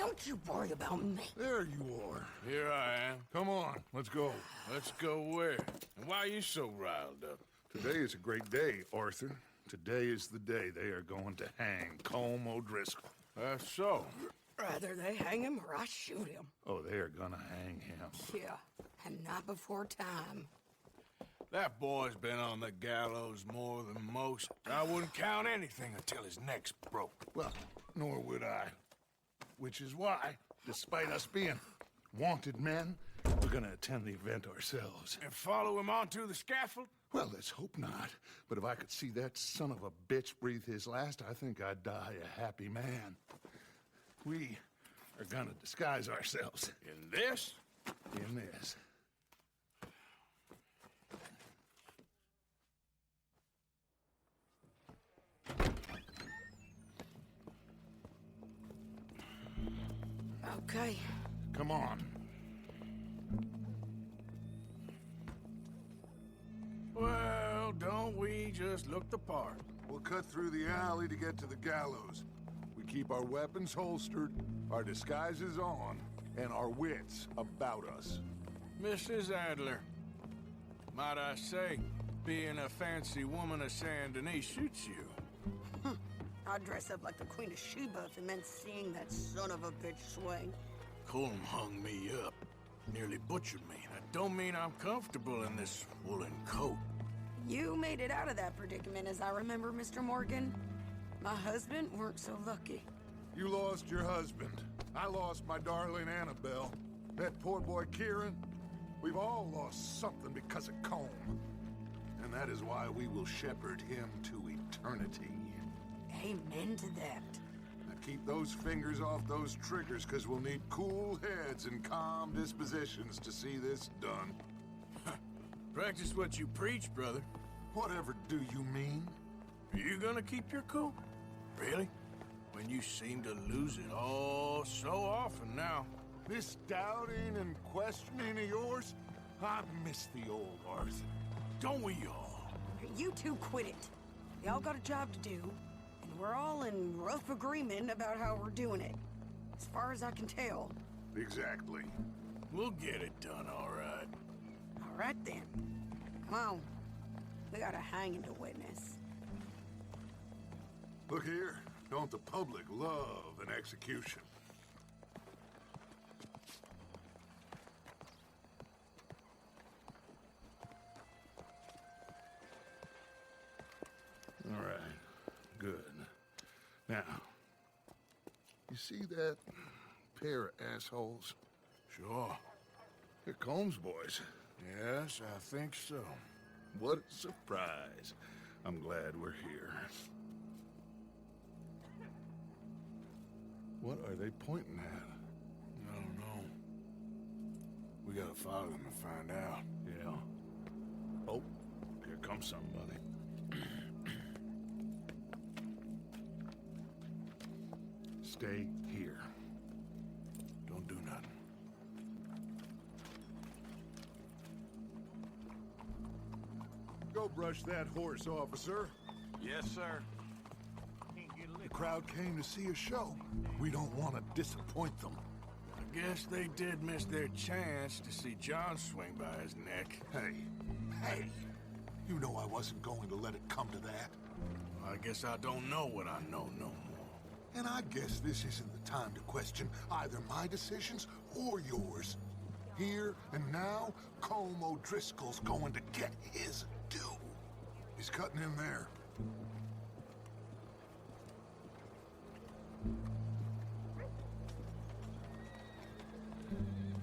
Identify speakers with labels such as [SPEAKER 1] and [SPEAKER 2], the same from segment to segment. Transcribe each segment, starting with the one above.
[SPEAKER 1] Don't you worry about me.
[SPEAKER 2] There you are.
[SPEAKER 3] Here I am.
[SPEAKER 2] Come on, let's go.
[SPEAKER 3] Let's go where? And why are you so riled up?
[SPEAKER 2] Today is a great day, Arthur. Today is the day they are going to hang Colm O'Driscoll.
[SPEAKER 3] That's so.
[SPEAKER 1] Rather they hang him or I shoot him.
[SPEAKER 2] Oh, they are gonna hang him.
[SPEAKER 1] Yeah, and not before time.
[SPEAKER 3] That boy's been on the gallows more than most. I wouldn't count anything until his neck's broke.
[SPEAKER 2] Well, nor would I. Which is why, despite us being wanted men, we're gonna attend the event ourselves.
[SPEAKER 3] And follow him onto the scaffold?
[SPEAKER 2] Well, let's hope not. But if I could see that son of a bitch breathe his last, I think I'd die a happy man. We are gonna disguise ourselves.
[SPEAKER 3] In this?
[SPEAKER 2] In this.
[SPEAKER 1] Okay.
[SPEAKER 2] Come on.
[SPEAKER 3] Well, don't we just look the part?
[SPEAKER 4] We'll cut through the alley to get to the gallows. We keep our weapons holstered, our disguises on, and our wits about us.
[SPEAKER 3] Mrs. Adler, might I say, being a fancy woman of Saint Denis suits you.
[SPEAKER 1] I'd dress up like the Queen of Sheba if it meant seeing that son of a bitch swing.
[SPEAKER 3] Colm hung me up, nearly butchered me. That don't mean I'm comfortable in this woolen coat.
[SPEAKER 1] You made it out of that predicament, as I remember, Mr. Morgan. My husband weren't so lucky.
[SPEAKER 4] You lost your husband. I lost my darling Annabelle. That poor boy Kieran. We've all lost something because of Colm. And that is why we will shepherd him to eternity.
[SPEAKER 1] Amen to that.
[SPEAKER 4] Now keep those fingers off those triggers, because we'll need cool heads and calm dispositions to see this done.
[SPEAKER 3] Practice what you preach, brother.
[SPEAKER 4] Whatever do you mean?
[SPEAKER 3] Are you gonna keep your cool? Really? When you seem to lose it all so often now.
[SPEAKER 4] This doubting and questioning of yours? I miss the old Arthur.
[SPEAKER 3] Don't we all?
[SPEAKER 1] You two quit it. Y'all got a job to do, and we're all in rough agreement about how we're doing it. As far as I can tell.
[SPEAKER 4] Exactly.
[SPEAKER 3] We'll get it done, all right.
[SPEAKER 1] All right, then. Come on. We got a hanging to witness.
[SPEAKER 4] Look here. Don't the public love an execution?
[SPEAKER 2] All right. Good. Now, you see that pair of assholes?
[SPEAKER 3] Sure.
[SPEAKER 2] They're Colm's boys.
[SPEAKER 3] Yes, I think so.
[SPEAKER 2] What a surprise. I'm glad we're here. What are they pointing at?
[SPEAKER 3] I don't know. We gotta follow them and find out.
[SPEAKER 2] Yeah. Oh, here comes somebody. Stay here.
[SPEAKER 3] Don't do nothing.
[SPEAKER 4] Go brush that horse, officer.
[SPEAKER 5] Yes, sir.
[SPEAKER 4] The crowd came to see a show. We don't want to disappoint them.
[SPEAKER 3] I guess they did miss their chance to see John swing by his neck.
[SPEAKER 4] Hey, you know I wasn't going to let it come to that.
[SPEAKER 3] I guess I don't know what I know no more.
[SPEAKER 4] And I guess this isn't the time to question either my decisions or yours. Here and now, Colm O'Driscoll's going to get his due. He's cutting in there.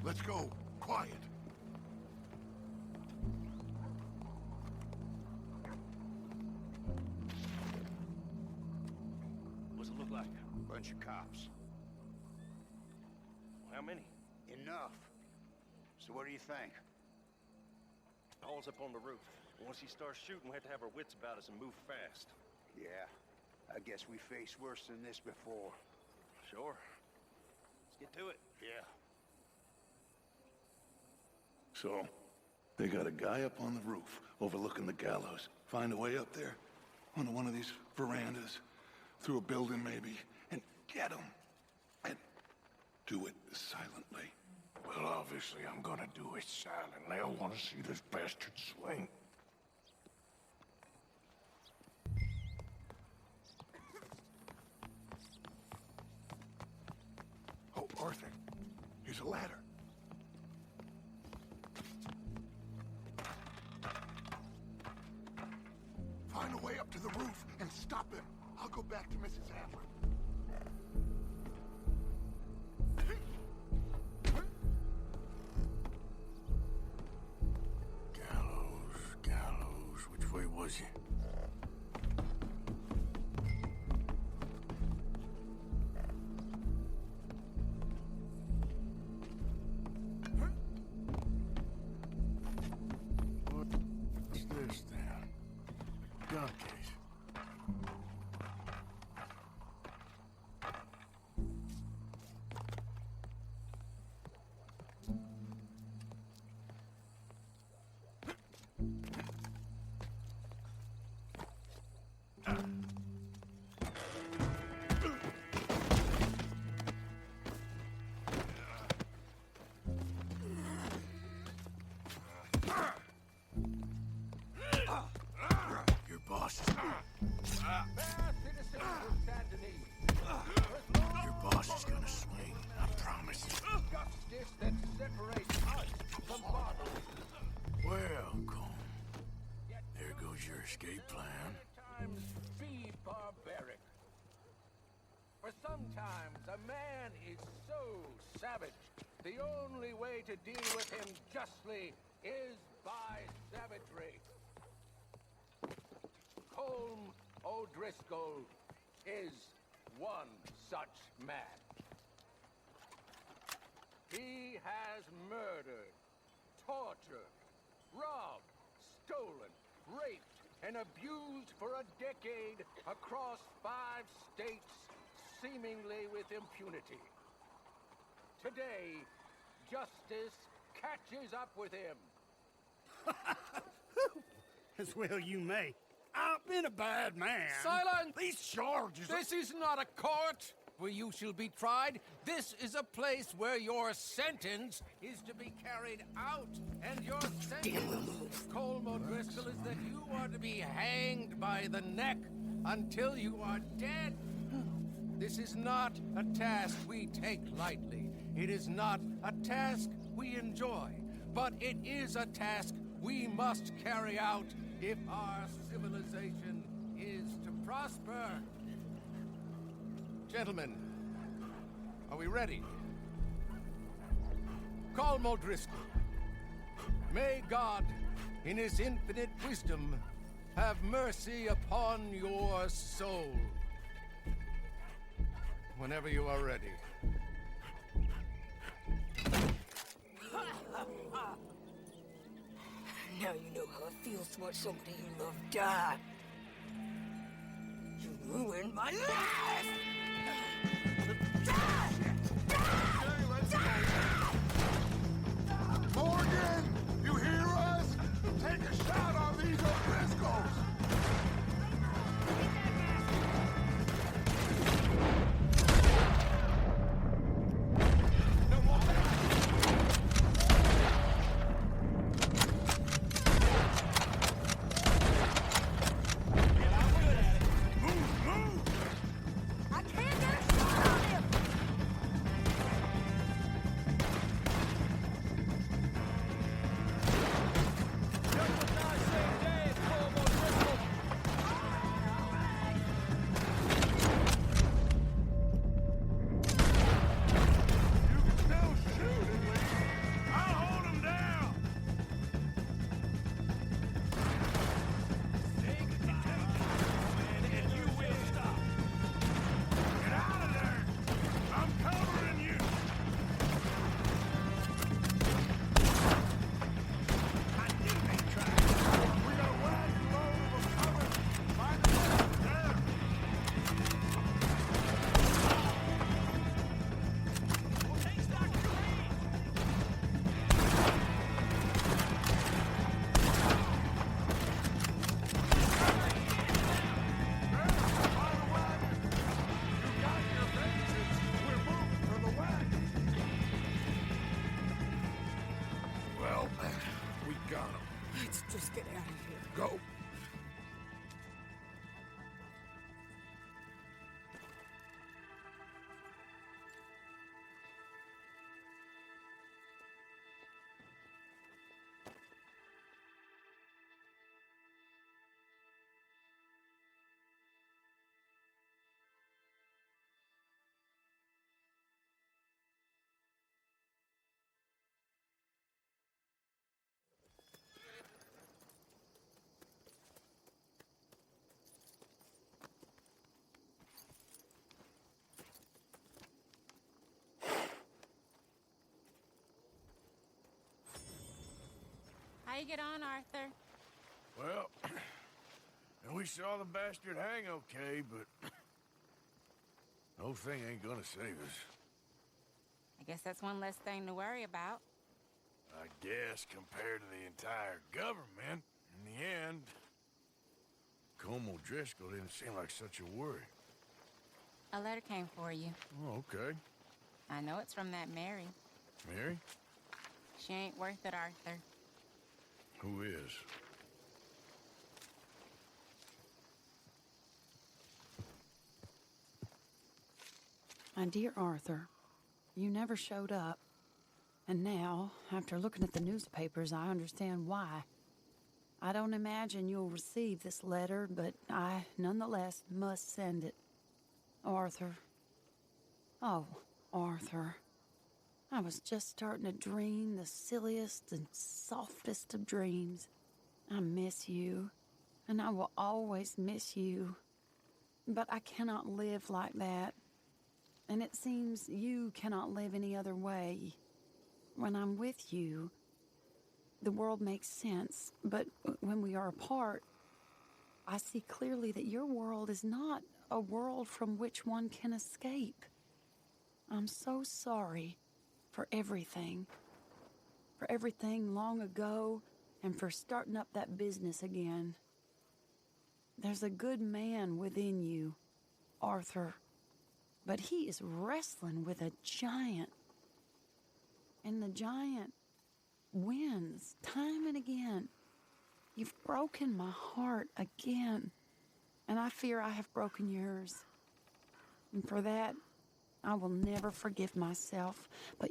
[SPEAKER 4] Let's go. Quiet.
[SPEAKER 5] What's it look like?
[SPEAKER 6] Bunch of cops.
[SPEAKER 5] How many?
[SPEAKER 6] Enough. So what do you think?
[SPEAKER 5] Paul's up on the roof. Once he starts shooting, we have to have our wits about us and move fast.
[SPEAKER 6] Yeah. I guess we faced worse than this before.
[SPEAKER 5] Sure. Let's get to it.
[SPEAKER 6] Yeah.
[SPEAKER 2] So, they got a guy up on the roof, overlooking the gallows. Find a way up there, onto one of these verandas, through a building maybe, and get him. And do it silently.
[SPEAKER 3] Well, obviously I'm gonna do it silently. I want to see this bastard swing.
[SPEAKER 2] Oh, Arthur, here's a ladder. Find a way up to the roof and stop him. I'll go back to Mrs. Adler.
[SPEAKER 3] Gallows, which way was he? What's this then? Gun case. Your boss is... Your boss is gonna swing, I promise you.
[SPEAKER 7] Justice that separates us from barbers.
[SPEAKER 3] Well, Colm, there goes your escape plan.
[SPEAKER 7] Times be barbaric. For sometimes a man is so savage, the only way to deal with him justly is by savagery. Colm O'Driscoll is one such man. He has murdered, tortured, robbed, stolen, raped, and abused for a decade across 5 states, seemingly with impunity. Today, justice catches up with him.
[SPEAKER 8] As well you may. I've been a bad man.
[SPEAKER 7] Silence!
[SPEAKER 8] These charges are...
[SPEAKER 7] This is not a court where you shall be tried. This is a place where your sentence is to be carried out. And your sentence, Colm O'Driscoll, is that you are to be hanged by the neck until you are dead. This is not a task we take lightly. It is not a task we enjoy. But it is a task we must carry out if our civilization is to prosper. Gentlemen, are we ready? Colm O'Driscoll, may God, in his infinite wisdom, have mercy upon your soul. Whenever you are ready.
[SPEAKER 9] Now you know how it feels to watch somebody you love die. You ruined my life!
[SPEAKER 2] Morgan! You hear us? Take a shot on these O'Driscolls!
[SPEAKER 1] I
[SPEAKER 10] How you get on, Arthur?
[SPEAKER 3] Well, and we saw the bastard hang okay, but the whole thing ain't gonna save us.
[SPEAKER 10] I guess that's one less thing to worry about.
[SPEAKER 3] I guess compared to the entire government, in the end, Colm O'Driscoll didn't seem like such a worry.
[SPEAKER 10] A letter came for you.
[SPEAKER 3] Oh, okay.
[SPEAKER 10] I know it's from that Mary.
[SPEAKER 3] Mary?
[SPEAKER 10] She ain't worth it, Arthur.
[SPEAKER 3] Who is?
[SPEAKER 1] My dear Arthur, you never showed up. And now, after looking at the newspapers, I understand why. I don't imagine you'll receive this letter, but I, nonetheless, must send it. Arthur. Oh, Arthur. I was just starting to dream the silliest and softest of dreams. I miss you, and I will always miss you. But I cannot live like that. And it seems you cannot live any other way. When I'm with you, the world makes sense, but when we are apart, I see clearly that your world is not a world from which one can escape. I'm so sorry for everything long ago, and for starting up that business again. There's a good man within you, Arthur, but he is wrestling with a giant. And the giant wins time and again. You've broken my heart again, and I fear I have broken yours. And for that, I will never forgive myself. But